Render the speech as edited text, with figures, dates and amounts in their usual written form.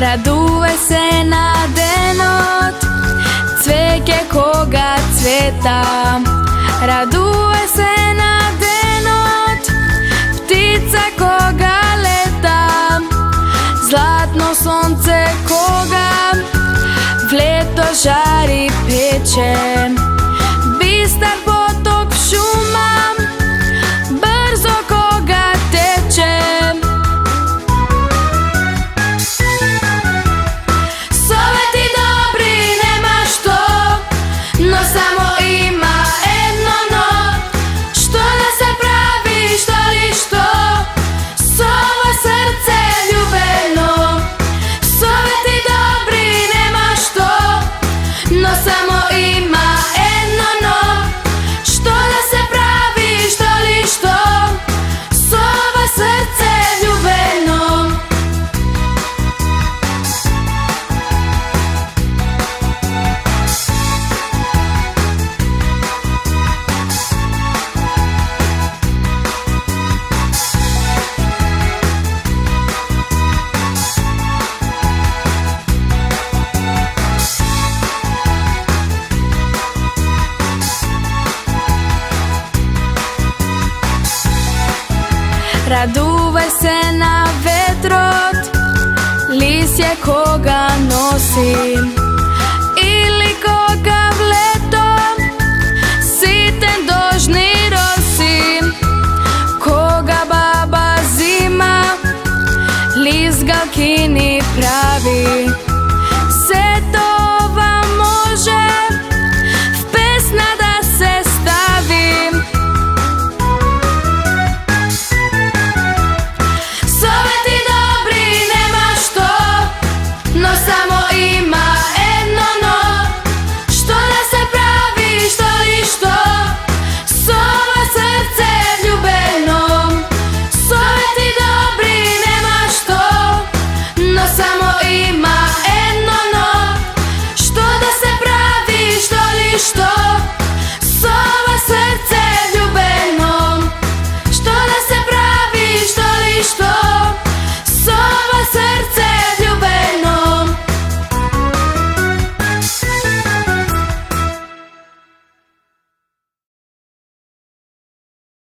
Raduje se na denot, cvijeće koga cvjeta. Raduje se na denot, ptica koga leta. Zlatno sonce koga v leto žari peče. Bistar potok šuma, brzo koga teče. Soveti dobri nema što, no samo ima jedno no. Što da se pravi, što li što, sovo srce ljubeno. Soveti dobri nema što, no samo ima jedno no. Što da se pravi, što li što, sovo srce ljubeno. Raduje se na vetrot, lisje koga nosi, ili koga v leto siten dožni rosi. Koga baba zima, list galkini pravi.